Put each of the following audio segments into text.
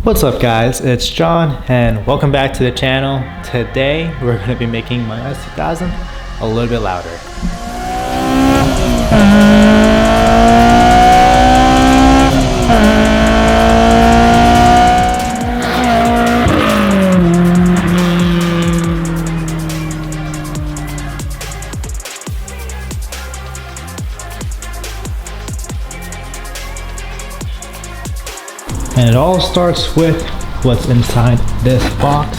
What's up guys, it's John and welcome back to the channel. Today we're going to be making my S2000 a little bit louder. And it all starts with what's inside this box.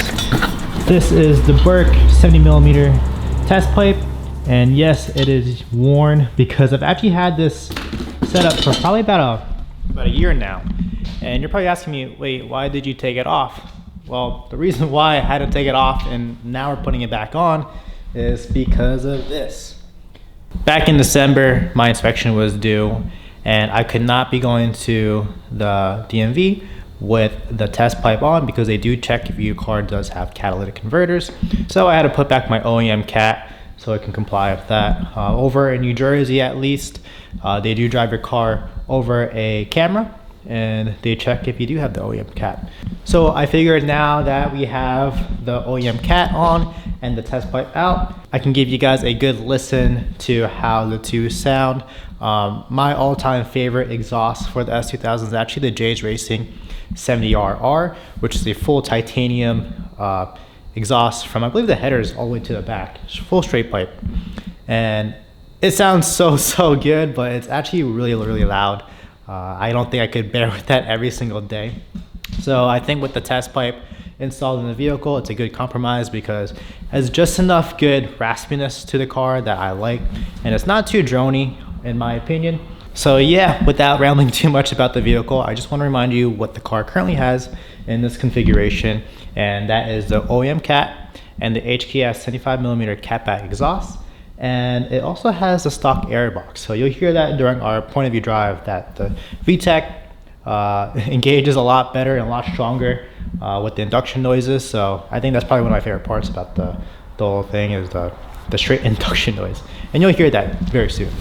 This is the Berk 70mm test pipe, and yes, it is worn because I've actually had this set up for probably about a year now. And you're probably asking me, wait, why did you take it off? Well, the reason why I had to take it off and now we're putting it back on is because of this. Back in December, my inspection was due, and I could not be going to the DMV with the test pipe on because they do check if your car does have catalytic converters. So I had to put back my OEM cat so it can comply with that. Over in New Jersey at least, they do drive your car over a camera and they check if you do have the OEM cat. So I figured now that we have the OEM cat on and the test pipe out, I can give you guys a good listen to how the two sound. My all-time favorite exhaust for the S2000 is actually the J's Racing 70RR, which is a full titanium exhaust from, I believe the header is all the way to the back. It's full straight pipe. And it sounds so good, but it's actually really loud. I don't think I could bear with that every single day. So I think with the test pipe installed in the vehicle, it's a good compromise because it has just enough good raspiness to the car that I like, and it's not too drony in my opinion. So yeah, without rambling too much about the vehicle, I just want to remind you what the car currently has in this configuration, and that is the OEM cat and the HKS 75mm catback exhaust. And it also has the stock air box. So you'll hear that during our point of view drive that the VTEC engages a lot better and a lot stronger with the induction noises. So I think that's probably one of my favorite parts about the whole thing is the straight induction noise. And you'll hear that very soon.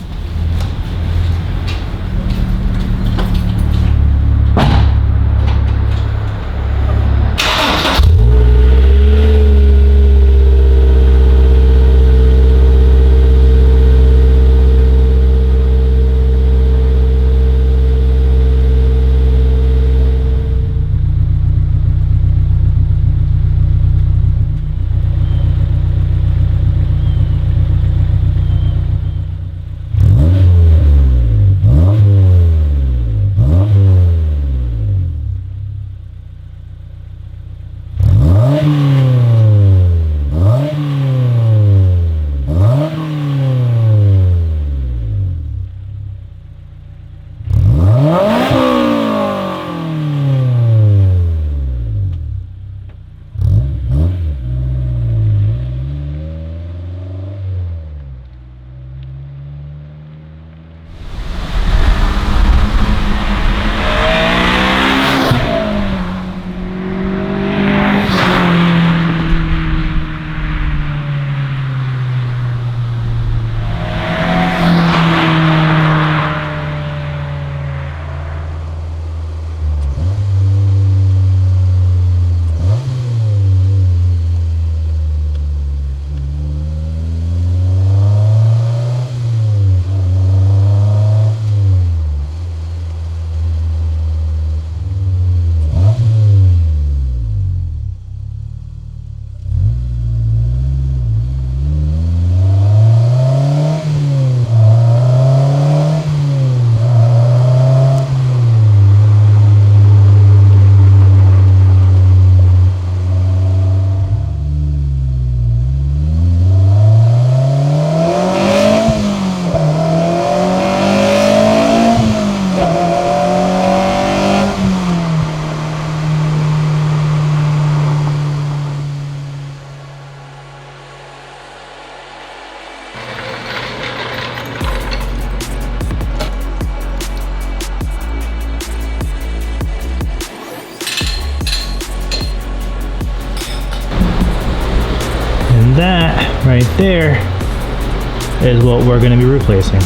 That right there is what we're going to be replacing.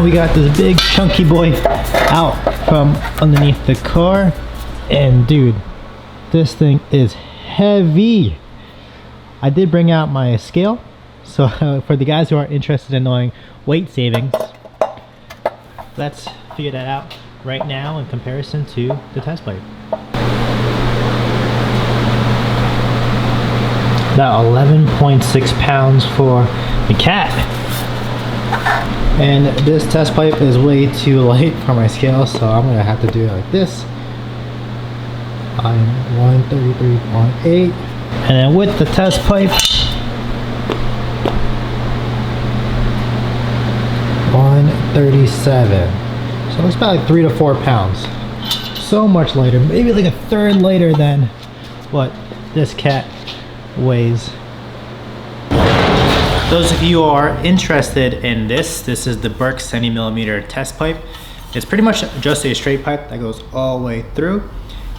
now we got this big chunky boy out from underneath the car. And dude, this thing is heavy. I did bring out my scale, so for the guys who are interested in knowing weight savings, let's figure that out right now in comparison to the test pipe. About 11.6 pounds for the cat. And this test pipe is way too light for my scale, so I'm gonna have to do it like this. I'm 133.8. And then with the test pipe, 137. So it's about like 3 to 4 pounds. So much lighter, maybe like a third lighter than what this cat weighs. Those of you who are interested in this is the Berk 70mm test pipe. It's pretty much just a straight pipe that goes all the way through.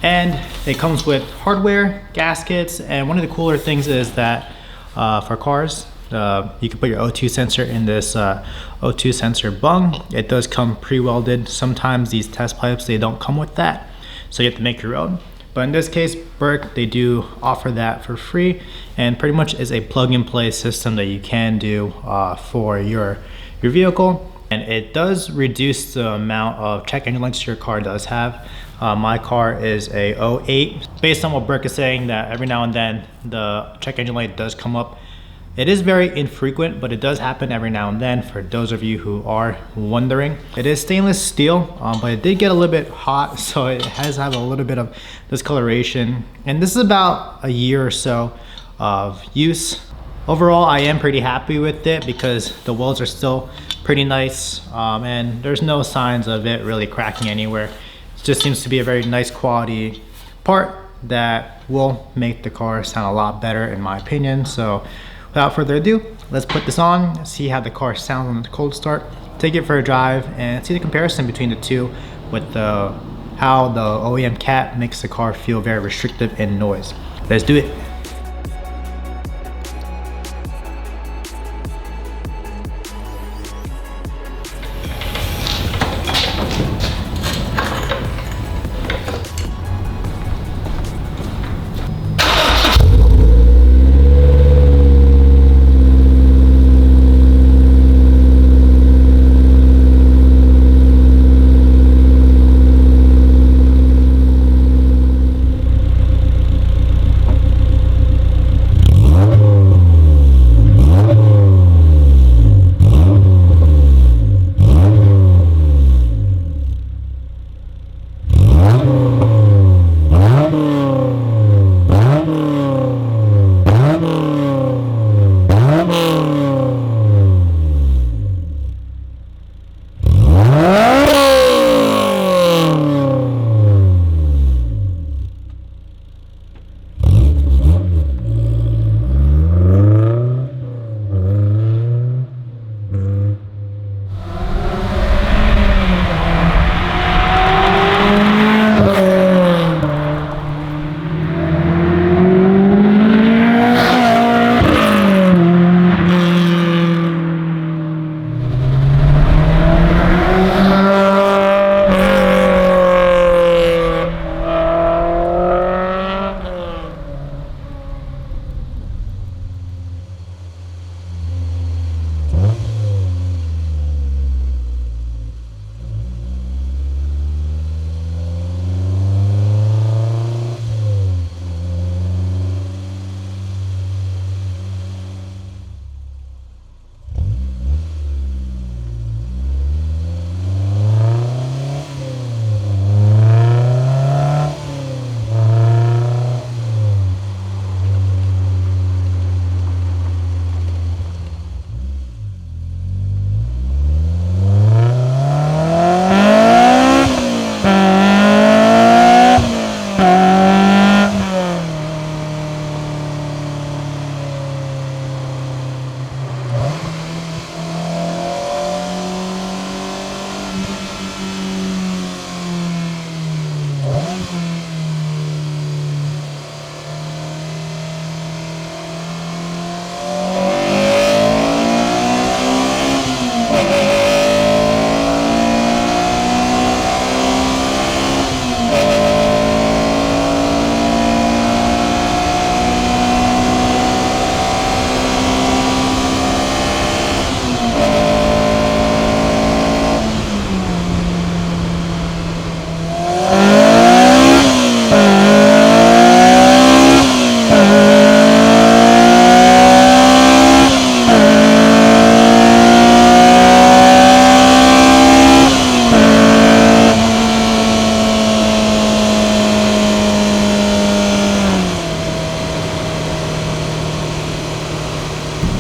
And it comes with hardware, gaskets, and one of the cooler things is that for cars, you can put your O2 sensor in this O2 sensor bung. It does come pre-welded. Sometimes these test pipes, they don't come with that, so you have to make your own. But in this case, Berk, they do offer that for free, and pretty much is a plug-and-play system that you can do for your vehicle. And it does reduce the amount of check engine lights your car does have. My car is a 08. Based on what Berk is saying, that every now and then the check engine light does come up. It is very infrequent, but it does happen every now and then for those of you who are wondering. It is stainless steel, but it did get a little bit hot, so it has had a little bit of discoloration. And this is about a year or so of use. Overall, I am pretty happy with it because the welds are still pretty nice, and there's no signs of it really cracking anywhere. It just seems to be a very nice quality part that will make the car sound a lot better in my opinion. So without further ado, let's put this on, see how the car sounds on the cold start, take it for a drive, and see the comparison between the two with how the OEM cat makes the car feel very restrictive in noise. Let's do it.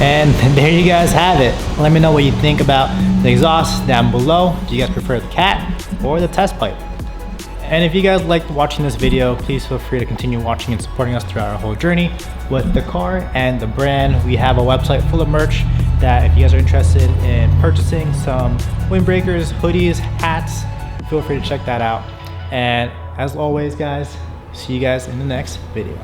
And there you guys have it. Let me know what you think about the exhaust down below. Do you guys prefer the cat or the test pipe? And if you guys liked watching this video, please feel free to continue watching and supporting us throughout our whole journey with the car and the brand. We have a website full of merch that if you guys are interested in purchasing some windbreakers, hoodies, hats, feel free to check that out. And as always, guys, see you guys in the next video.